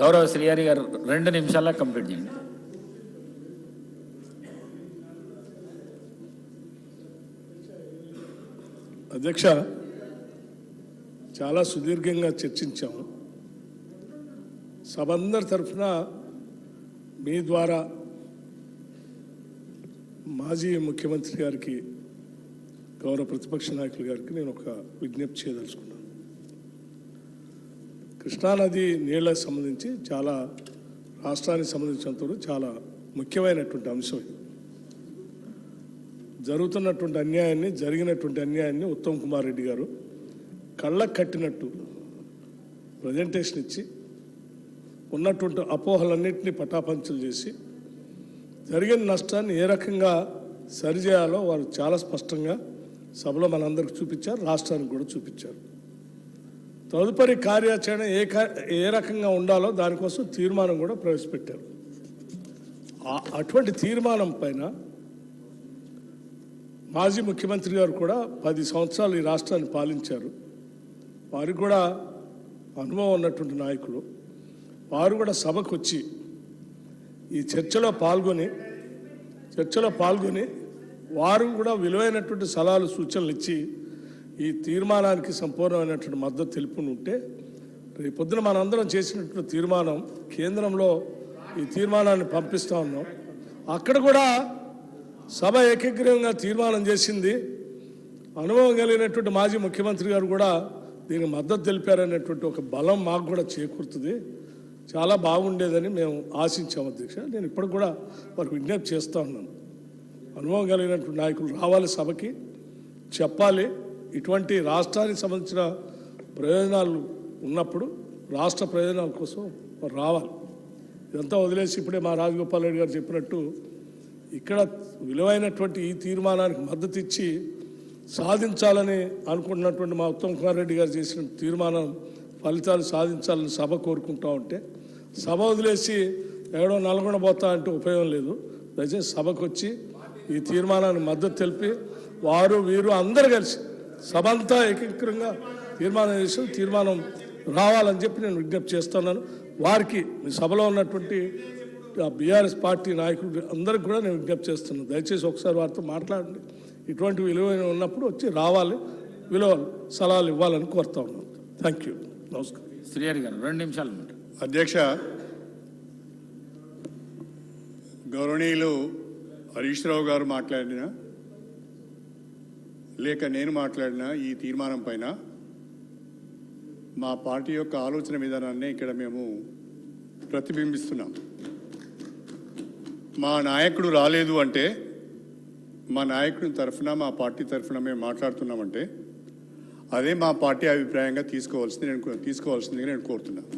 గౌరవ శ్రీహరి గారు 2 నిమిషాల్లో కంప్లీట్ చేయండి. అధ్యక్ష, చాలా సుదీర్ఘంగా చర్చించాము. సభ అందరి తరఫున మీ ద్వారా మాజీ ముఖ్యమంత్రి గారికి, గౌరవ ప్రతిపక్ష నాయకులు గారికి నేను ఒక విజ్ఞప్తి చేయదలుచుకున్నాను. కృష్ణానది నీళ్ళకు సంబంధించి చాలా రాష్ట్రానికి సంబంధించినంత చాలా ముఖ్యమైనటువంటి అంశం. జరిగినటువంటి అన్యాయాన్ని ఉత్తమ్ కుమార్ రెడ్డి గారు కళ్ళకు కట్టినట్టు ప్రజెంటేషన్ ఇచ్చి ఉన్నటువంటి అపోహలన్నింటినీ పటాపంచలు చేసి జరిగిన నష్టాన్ని ఏ రకంగా సరిచేయాలో వారు చాలా స్పష్టంగా సభలో మనందరికి చూపించారు, రాష్ట్రానికి కూడా చూపించారు. తదుపరి కార్యాచరణ ఏ రకంగా ఉండాలో దానికోసం తీర్మానం కూడా ప్రవేశపెట్టారు. అటువంటి తీర్మానం పైన మాజీ ముఖ్యమంత్రి గారు కూడా 10 సంవత్సరాలు ఈ రాష్ట్రాన్ని పాలించారు. వారికి కూడా అనుభవం ఉన్నటువంటి నాయకులు. వారు కూడా సభకు వచ్చి ఈ చర్చలో పాల్గొని వారు కూడా విలువైనటువంటి సలహాలు, సూచనలు ఇచ్చి ఈ తీర్మానానికి సంపూర్ణమైనటువంటి మద్దతు తెలుపుని ఉంటే రేపొద్దున మనందరం చేసినటువంటి తీర్మానం కేంద్రంలో ఈ తీర్మానాన్ని పంపిస్తూ ఉన్నాం. అక్కడ కూడా సభ ఏకగ్రీవంగా తీర్మానం చేసింది. అనుభవం కలిగినటువంటి మాజీ ముఖ్యమంత్రి గారు కూడా దీనికి మద్దతు తెలిపారనేటువంటి ఒక బలం మాకు కూడా చేకూరుతుంది. చాలా బాగుండేదని మేము ఆశించాము అధ్యక్ష. నేను ఇప్పటికి కూడా వారికి విజ్ఞప్తి చేస్తూ ఉన్నాను. అనుభవం కలిగినటువంటి నాయకులు రావాలి, సభకి చెప్పాలి. ఇటువంటి రాష్ట్రానికి సంబంధించిన ప్రయోజనాలు ఉన్నప్పుడు రాష్ట్ర ప్రయోజనాల కోసం రావాలి. ఇదంతా వదిలేసి ఇప్పుడే మా రాజగోపాల్ రెడ్డి గారు చెప్పినట్టు ఇక్కడ విలువైనటువంటి ఈ తీర్మానానికి మద్దతు ఇచ్చి సాధించాలని అనుకుంటున్నటువంటి మా ఉత్తమ్ కుమార్ రెడ్డి గారు చేసిన తీర్మానం ఫలితాలు సాధించాలని సభ కోరుకుంటూ ఉంటే సభ వదిలేసి ఎక్కడో నల్గొండ పోతా అంటే ఉపయోగం లేదు. దయచేసి సభకు వచ్చి ఈ తీర్మానానికి మద్దతు తెలిపి వారు వీరు అందరు కలిసి సభ అంతా ఏకీకృతంగా తీర్మానం చేసి తీర్మానం రావాలని చెప్పి నేను విజ్ఞప్తి చేస్తున్నాను. వారికి మీ సభలో ఉన్నటువంటి బీఆర్ఎస్ పార్టీ నాయకులు అందరికి కూడా నేను విజ్ఞప్తి చేస్తున్నాను. దయచేసి ఒకసారి వారితో మాట్లాడండి. ఇటువంటి విలువైన ఉన్నప్పుడు వచ్చి రావాలి, విలువ సలహాలు ఇవ్వాలని కోరుతా ఉన్నాను. Thank you. నమస్కారం. శ్రీహరి గారు 2 నిమిషాలు. అధ్యక్ష, గౌరవనీయులు హరీష్ రావు గారు మాట్లాడినా లేక నేను మాట్లాడినా ఈ తీర్మానం పైన మా పార్టీ యొక్క ఆలోచన విధానాన్ని ఇక్కడ మేము ప్రతిబింబిస్తున్నాం. మా నాయకుడు రాలేదు అంటే, మా నాయకుడి తరఫున, మా పార్టీ తరఫున మేము మాట్లాడుతున్నామంటే అదే మా పార్టీ అభిప్రాయంగా తీసుకోవాల్సిందిగా నేను కోరుతున్నాను.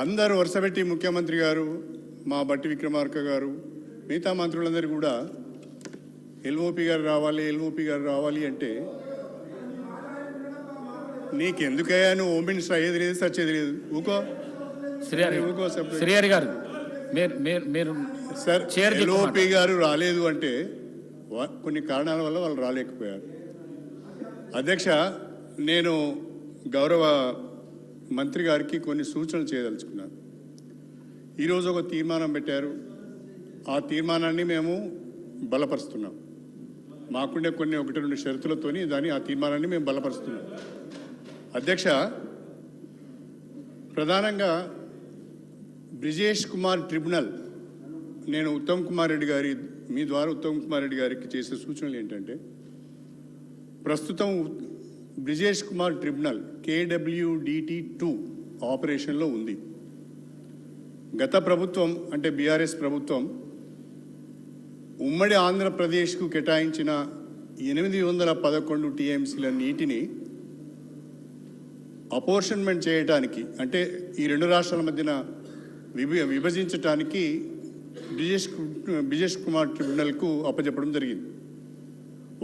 అందరూ వరుసపెట్టి ముఖ్యమంత్రి గారు, మా బట్టి విక్రమార్క గారు, మిగతా మంత్రులందరూ కూడా ఎల్ఓపి గారు రావాలి అంటే నీకెందుకయ్యా, నువ్వు హోమ్ మినిస్టర్ అయ్యేది లేదు, సచ్చేది లేదు, ఊకో శ్రీహరి గారు మీరు సార్. ఎల్ఓపి గారు రాలేదు అంటే కొన్ని కారణాల వల్ల వాళ్ళు రాలేకపోయారు. అధ్యక్ష, నేను గౌరవ మంత్రి గారికి కొన్ని సూచనలు చేయదలుచుకున్నాను. ఈరోజు ఒక తీర్మానం పెట్టారు. ఆ తీర్మానాన్ని మేము బలపరుస్తున్నాం. మాకుండే కొన్ని 1-2 షరతులతోని ఆ తీర్మానాన్ని మేము బలపరుస్తున్నాం. అధ్యక్ష, ప్రధానంగా బ్రిజేష్ కుమార్ ట్రిబ్యునల్, నేను మీ ద్వారా ఉత్తమ్ కుమార్ రెడ్డి గారికి చేసే సూచనలు ఏంటంటే, ప్రస్తుతం బ్రిజేష్ కుమార్ ట్రిబ్యునల్ KWDT2 ఆపరేషన్లో ఉంది. గత ప్రభుత్వం అంటే బీఆర్ఎస్ ప్రభుత్వం ఉమ్మడి ఆంధ్రప్రదేశ్కు కేటాయించిన 811 TMCల నీటిని అపోర్షన్మెంట్ చేయడానికి, అంటే ఈ 2 రాష్ట్రాల మధ్యన విభజించడానికి బ్రిజేష్ కుమార్ ట్రిబ్యునల్కు అప్పచెప్పడం జరిగింది.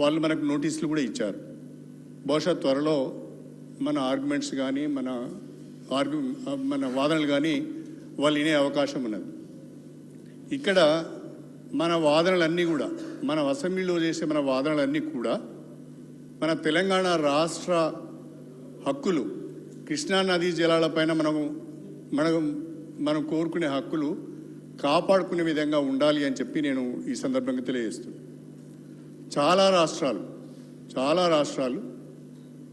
వాళ్ళు మనకు నోటీసులు కూడా ఇచ్చారు. బహుశా త్వరలో మన ఆర్గ్యుమెంట్స్ కానీ మన వాదనలు కానీ వాళ్ళు వినే అవకాశం ఉన్నది. ఇక్కడ మన వాదనలన్నీ కూడా, మన అసెంబ్లీలో చేసే మన వాదనలన్నీ కూడా మన తెలంగాణ రాష్ట్ర హక్కులు, కృష్ణా నదీ జలాలపైన మనం కోరుకునే హక్కులు కాపాడుకునే విధంగా ఉండాలి అని చెప్పి నేను ఈ సందర్భంగా తెలియజేస్తున్నాను. చాలా రాష్ట్రాలు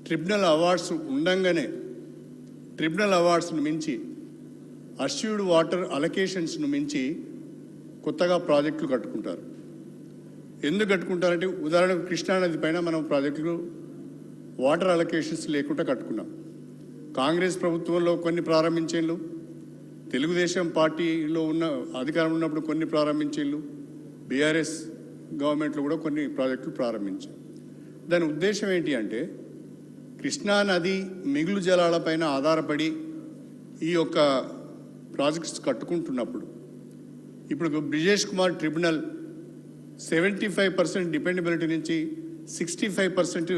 ట్రిబ్యునల్ అవార్డ్స్ ఉండంగానే ట్రిబ్యునల్ అవార్డ్స్ను మించి అష్యూర్డ్ వాటర్ అలొకేషన్స్ను మించి కొత్తగా ప్రాజెక్టులు కట్టుకుంటారు. ఎందుకు కట్టుకుంటారంటే ఉదాహరణకు కృష్ణానది పైన మనం ప్రాజెక్టులు వాటర్ అలొకేషన్స్ లేకుండా కట్టుకున్నాం. కాంగ్రెస్ ప్రభుత్వంలో కొన్ని ప్రారంభించేళ్ళు, తెలుగుదేశం పార్టీలో ఉన్న అధికారం ఉన్నప్పుడు కొన్ని ప్రారంభించేళ్ళు, బీఆర్ఎస్ గవర్నమెంట్లో కూడా కొన్ని ప్రాజెక్టులు ప్రారంభించాం. దాని ఉద్దేశం ఏంటి అంటే కృష్ణానది మిగులు జలాలపైన ఆధారపడి ఈ యొక్క ప్రాజెక్ట్స్ కట్టుకుంటున్నప్పుడు ఇప్పుడు బ్రిజేష్ కుమార్ ట్రిబ్యునల్ 75% డిపెండబిలిటీ నుంచి 65%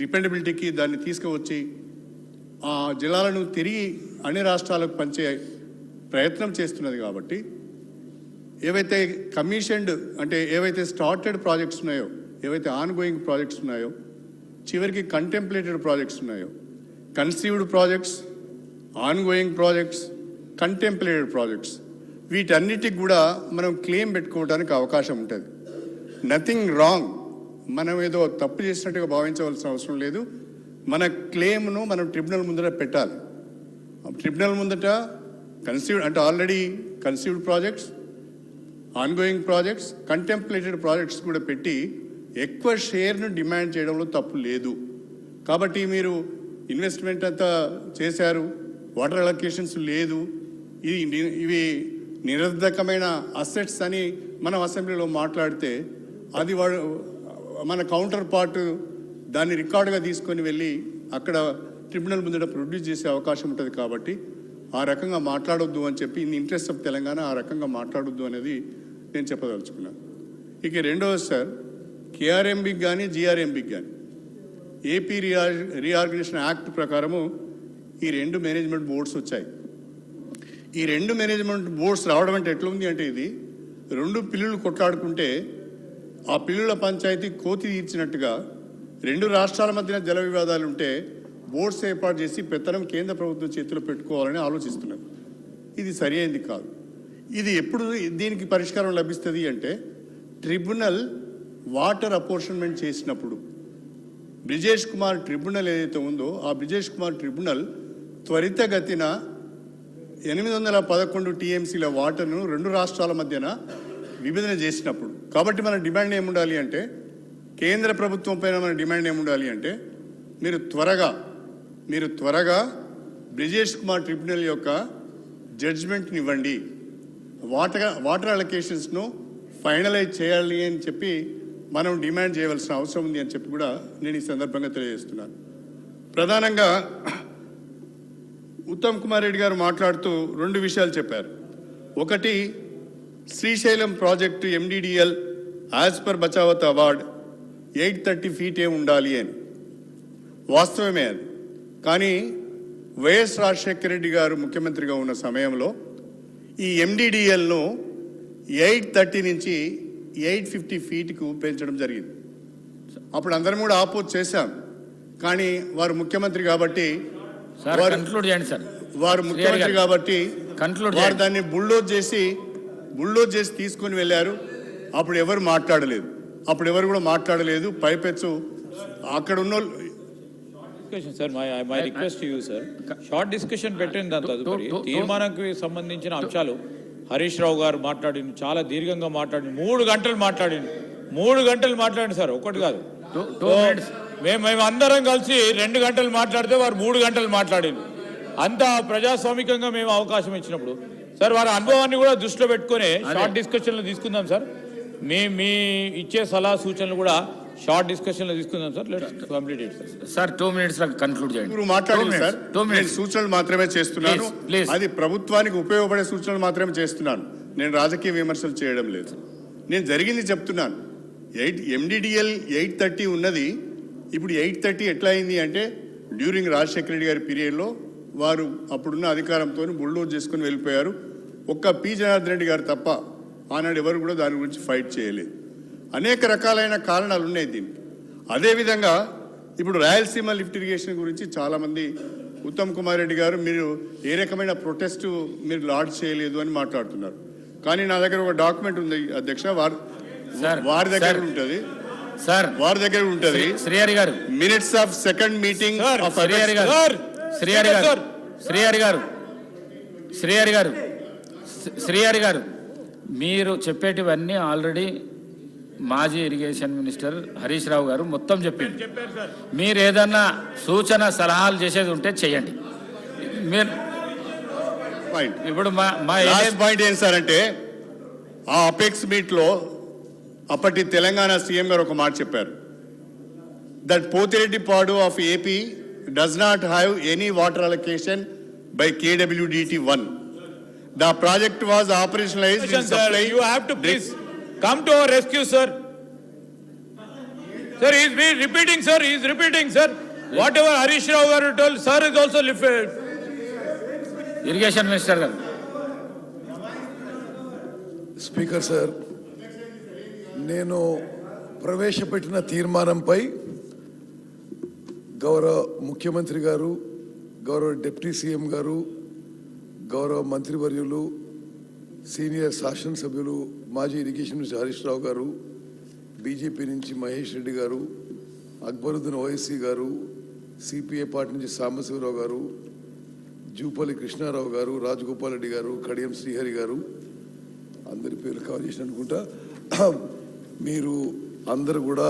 డిపెండబిలిటీకి దాన్ని తీసుకువచ్చి ఆ జలాలను తిరిగి అన్ని రాష్ట్రాలకు పంచే ప్రయత్నం చేస్తున్నది. కాబట్టి ఏవైతే కమిషన్డ్ అంటే ఏవైతే స్టార్టెడ్ ప్రాజెక్ట్స్ ఉన్నాయో, ఏవైతే ఆన్ గోయింగ్ ప్రాజెక్ట్స్ ఉన్నాయో, చివరికి కంటెంప్లేటెడ్ ప్రాజెక్ట్స్ ఉన్నాయో, conceived projects, on going projects, contemplated projects, వీటన్నిటికి కూడా మనం క్లెయిమ్ పెట్టుకోవడానికి అవకాశం ఉంటుంది. నథింగ్ రాంగ్, మనం ఏదో తప్పు చేసినట్టుగా భావించవలసిన అవసరం లేదు. మన క్లెయిమ్ను మనం ట్రిబ్యునల్ ముందట పెట్టాలి. ట్రిబ్యునల్ ముందట కన్సీవ్డ్ అంటే already conceived projects, ongoing projects, contemplated projects కూడా పెట్టి ఎక్కువ షేర్ను డిమాండ్ చేయడంలో తప్పు లేదు. కాబట్టి మీరు ఇన్వెస్ట్మెంట్ అంతా చేశారు, వాటర్ అలొకేషన్స్ లేదు, ఇవి నిరర్ధకమైన అసెట్స్ అని మనం అసెంబ్లీలో మాట్లాడితే అది వాడు మన కౌంటర్ పార్ట్ దాన్ని రికార్డుగా తీసుకొని వెళ్ళి అక్కడ ట్రిబ్యునల్ ముందట ప్రొడ్యూస్ చేసే అవకాశం ఉంటుంది. కాబట్టి ఆ రకంగా మాట్లాడొద్దు అని చెప్పి ఇన్ ఇంట్రెస్ట్ ఆఫ్ తెలంగాణ ఆ రకంగా మాట్లాడొద్దు అనేది నేను చెప్పదలుచుకున్నాను. ఇక రెండవది సార్, కేఆర్ఎంబికి కానీ జిఆర్ఎంబికి కానీ ఏపీ రీఆర్గనైజేషన్ యాక్ట్ ప్రకారము ఈ 2 మేనేజ్మెంట్ బోర్డ్స్ వచ్చాయి. ఈ 2 మేనేజ్మెంట్ బోర్డ్స్ రావడం అంటే ఎట్లుంది అంటే ఇది 2 పిల్లులు కొట్లాడుకుంటే ఆ పిల్లుల పంచాయతీ కోతి తీర్చినట్టుగా 2 రాష్ట్రాల మధ్యన జల వివాదాలు ఉంటే బోర్డ్స్ ఏర్పాటు చేసి పెత్తనం కేంద్ర ప్రభుత్వం చేతిలో పెట్టుకోవాలని ఆలోచిస్తున్నారు. ఇది సరి అయింది కాదు. ఇది ఎప్పుడు దీనికి పరిష్కారం లభిస్తుంది అంటే ట్రిబ్యునల్ వాటర్ అపోర్షన్మెంట్ చేసినప్పుడు బ్రిజేష్ కుమార్ ట్రిబ్యునల్ ఏదైతే ఉందో ఆ బ్రిజేష్ కుమార్ ట్రిబ్యునల్ త్వరితగతిన 811 టీఎంసీల వాటర్ను 2 రాష్ట్రాల మధ్యన విభజన చేసినప్పుడు. కాబట్టి మన డిమాండ్ ఏముండాలి అంటే కేంద్ర ప్రభుత్వం పైన మన డిమాండ్ ఏముండాలి అంటే మీరు త్వరగా బ్రిజేష్ కుమార్ ట్రిబ్యునల్ యొక్క జడ్జిమెంట్ని ఇవ్వండి, వాటర్ అలొకేషన్స్ను ఫైనలైజ్ చేయాలి అని చెప్పి మనం డిమాండ్ చేయవలసిన అవసరం ఉంది అని చెప్పి కూడా నేను ఈ సందర్భంగా తెలియజేస్తున్నాను. ప్రధానంగా ఉత్తమ్ కుమార్ రెడ్డి గారు మాట్లాడుతూ 2 విషయాలు చెప్పారు. ఒకటి, Srisailam project MDDL as per Bachawat award 830 feet ఉండాలి అని. వాస్తవమే అది. కానీ వైఎస్ రాజశేఖర రెడ్డి గారు ముఖ్యమంత్రిగా ఉన్న సమయంలో ఈ ఎండిడిఎల్ను 830 నుంచి 850 feetకు పెంచడం జరిగింది. అప్పుడు అందరం కూడా ఆపోజ్ చేశాం. కానీ వారు ముఖ్యమంత్రి కాబట్టి వారు ముఖ్యమంత్రి కాబట్టి వారు దాన్ని బుల్డోజ్ చేసి తీసుకొని వెళ్ళారు. అప్పుడు ఎవరు మాట్లాడలేదు. పైపెచ్చు అక్కడ ఉన్న sir my request to you sir, short discussion పెట్టండి. దాని తదుపరి తీర్మానానికి సంబంధించిన అంశాలు హరీష్ రావు గారు మాట్లాడింది, చాలా దీర్ఘంగా మాట్లాడింది, 3 గంటలు మాట్లాడింది సార్, ఒకటి కాదు. మేము అందరం కలిసి 2 గంటలు మాట్లాడితే వారు 3 గంటలు మాట్లాడింది. అంత ప్రజాస్వామికంగా మేము అవకాశం ఇచ్చినప్పుడు సార్ వారి అనుభవాన్ని కూడా దృష్టిలో పెట్టుకుని షార్ట్ డిస్కషన్లు తీసుకుందాం సార్. మీ ఇచ్చే సలహా సూచనలు కూడా షార్ట్ డిస్కషన్లో తీసుకుందాం sir. Let's complete it sir 2 minutes conclude చేయండి. మాట్లాడండి సార్. 2 minutes సూచనలు మాత్రమే చేస్తున్నాను. అది ప్రభుత్వానికి ఉపయోగపడే సూచనలు మాత్రమే చేస్తున్నాను. నేను రాజకీయ విమర్శలు చేయడం లేదు. నేను జరిగింది చెప్తున్నాను. ఎండిడిఎల్ 830 ఉన్నది. ఇప్పుడు 830 ఎట్లా అయింది అంటే డ్యూరింగ్ రాజశేఖర రెడ్డి గారి పీరియడ్లో వారు అప్పుడున్న అధికారంతో బుల్డోజ్ చేసుకుని వెళ్ళిపోయారు. ఒక్క పి జనార్దన్ రెడ్డి గారు తప్ప ఆనాడు ఎవరు కూడా దాని గురించి ఫైట్ చేయలేదు. అనేక రకాలైన కారణాలు ఉన్నాయి దీనికి. అదేవిధంగా ఇప్పుడు రాయలసీమ లిఫ్ట్ ఇరిగేషన్ గురించి చాలామంది ఉత్తమ్ కుమార్ రెడ్డి గారు మీరు ఏ రకమైన ప్రొటెస్ట్ మీరు లాడ్జ్ చేయలేదు అని మాట్లాడుతున్నారు. కానీ నా దగ్గర ఒక డాక్యుమెంట్ ఉంది అధ్యక్ష, వారి దగ్గర ఉంటుంది సార్, వారి దగ్గర ఉంటుంది శ్రీహరి గారు minutes of second meeting of Srihari గారు శ్రీహరి గారు మీరు చెప్పేటివన్నీ ఆల్రెడీ మాజీ ఇరిగేషన్ మినిస్టర్ హరీష్ రావు గారు మొత్తం చెప్పింది. మీరు ఏదన్నా సూచన సలహాలు చేసేది ఉంటే చేయండి. మీరు ఇప్పుడు మా పాయింట్ ఏం సార్ అంటే, ఆ అపెక్స్ మీట్ లో అప్పటి తెలంగాణ సీఎం గారు ఒక మాట చెప్పారు, that Pothireddypadu of AP does not have any water allocation by KWDT1. The project was operationalized in supply. You have to please come to our rescue, sir. Sir, he is repeating, sir. He is repeating, sir. Whatever Harish Rao garu told, sir is also irrigation minister గారు. Speaker sir, నేను ప్రవేశపెట్టిన తీర్మానంపై గౌరవ ముఖ్యమంత్రి గారు, గౌరవ deputy CM గారు, గౌరవ మంత్రివర్యులు, సీనియర్ శాసనసభ్యులు మాజీ ఇరిగేషన్ మినిస్టర్ హరీష్ రావు గారు, బీజేపీ నుంచి మహేష్ రెడ్డి గారు, అక్బరుద్దీన్ ఓవైసీ గారు, సిపిఐ పార్టీ నుంచి సాంబశివరావు గారు, జూపల్లి కృష్ణారావు గారు, రాజగోపాల్ రెడ్డి గారు, కడియం శ్రీహరి గారు, అందరి పేర్లు కవర్ చేసిన అనుకుంటా. మీరు అందరు కూడా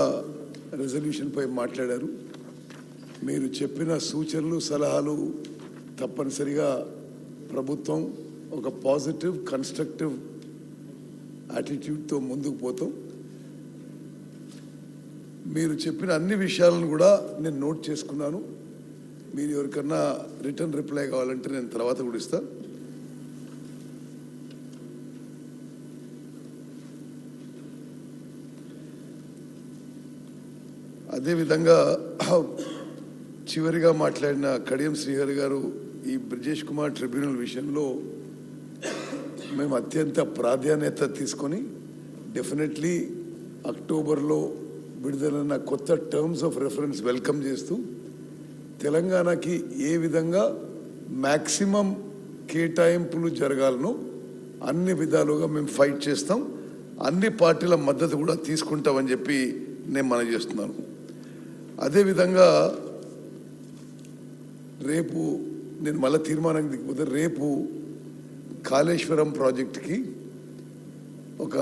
రెజల్యూషన్పై మాట్లాడారు. మీరు చెప్పిన సూచనలు సలహాలు తప్పనిసరిగా ప్రభుత్వం ఒక పాజిటివ్ కన్స్ట్రక్టివ్ యాటిట్యూడ్తో ముందుకు పోతాం. మీరు చెప్పిన అన్ని విషయాలను కూడా నేను నోట్ చేసుకున్నాను. మీరు ఎవరికన్నా రిటర్న్ రిప్లై కావాలంటే నేను తర్వాత కూడా ఇస్తాను. అదేవిధంగా చివరిగా మాట్లాడిన కడియం శ్రీహరి గారు, ఈ బ్రిజేష్ కుమార్ ట్రిబ్యునల్ విషయంలో మేము అత్యంత ప్రాధాన్యత తీసుకొని డెఫినెట్లీ అక్టోబర్లో విడుదలైన కొత్త టర్మ్స్ ఆఫ్ రెఫరెన్స్ వెల్కమ్ చేస్తూ తెలంగాణకి ఏ విధంగా మ్యాక్సిమం కేటాయింపులు జరగాలనో అన్ని విధాలుగా మేము ఫైట్ చేస్తాం. అన్ని పార్టీల మద్దతు కూడా తీసుకుంటామని చెప్పి నేను మనవి చేస్తున్నాను. అదేవిధంగా రేపు నేను మళ్ళీ తీర్మానం దిగిపోతే రేపు కాళేశ్వరం ప్రాజెక్టుకి ఒక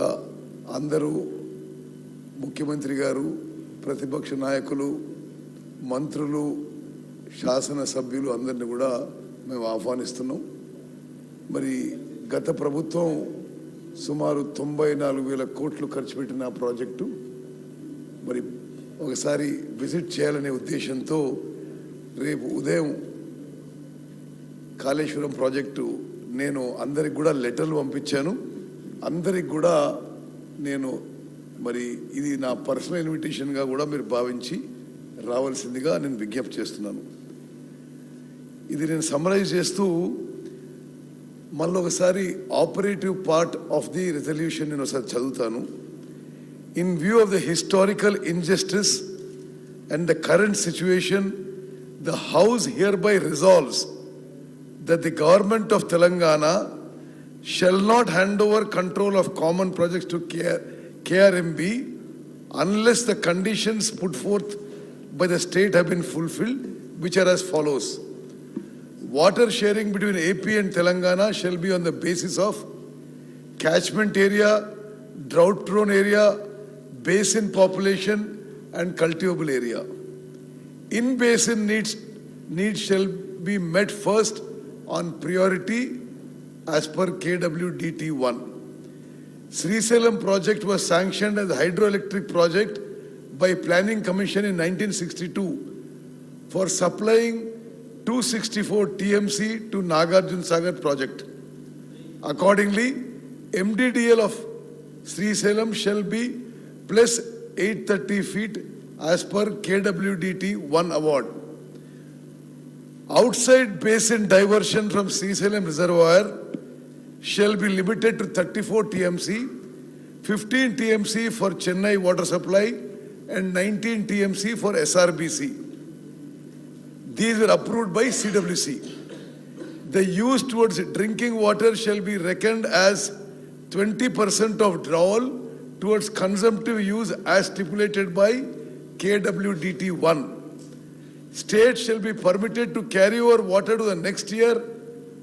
అందరూ ముఖ్యమంత్రి గారు, ప్రతిపక్ష నాయకులు, మంత్రులు, శాసనసభ్యులు అందరినీ కూడా మేము ఆహ్వానిస్తున్నాం. మరి గత ప్రభుత్వం సుమారు 94,000 కోట్లు ఖర్చు పెట్టిన ప్రాజెక్టు మరి ఒకసారి విజిట్ చేయాలనే ఉద్దేశంతో రేపు ఉదయం కాళేశ్వరం ప్రాజెక్టు నేను అందరికి కూడా లెటర్లు పంపించాను. అందరికి కూడా నేను మరి ఇది నా పర్సనల్ ఇన్విటేషన్గా కూడా మీరు భావించి రావాల్సిందిగా నేను విజ్ఞప్తి చేస్తున్నాను. ఇది నేను సమ్మరైజ్ చేస్తూ మళ్ళీ ఒకసారి operative part of the resolution నేను ఒకసారి చదువుతాను. In view of the historical injustice and the current situation, the House hereby resolves that the government of Telangana shall not hand over control of common projects to KRMB unless the conditions put forth by the state have been fulfilled, which are as follows. Water sharing between AP and Telangana shall be on the basis of catchment area, drought-prone area, basin population and cultivable area. In-basin needs shall be met first on priority as per KWDT1. Srisailam project was sanctioned as a hydroelectric project by Planning Commission in 1962 for supplying 264 TMC to Nagarjun Sagar project. Accordingly, MDDL of Srisailam shall be plus 830 feet as per KWDT 1 award. Outside basin diversion from Srisailam reservoir shall be limited to 34 TMC, 15 TMC for Chennai water supply and 19 TMC for SRBC. These were approved by CWC. The use towards drinking water shall be reckoned as 20% of drawal towards consumptive use as stipulated by KWDT 1. States shall be permitted to carry over water to the next year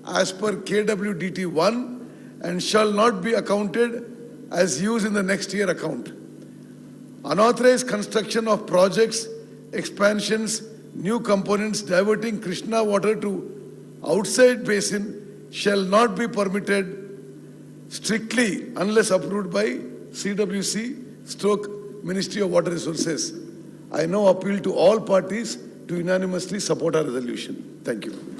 as per KWDT 1 and shall not be accounted as use in the next year account. Unauthorized construction of projects, expansions, new components diverting Krishna water to outside basin shall not be permitted strictly unless approved by CWC/Ministry of Water Resources. I now appeal to all parties to unanimously support our resolution. Thank you.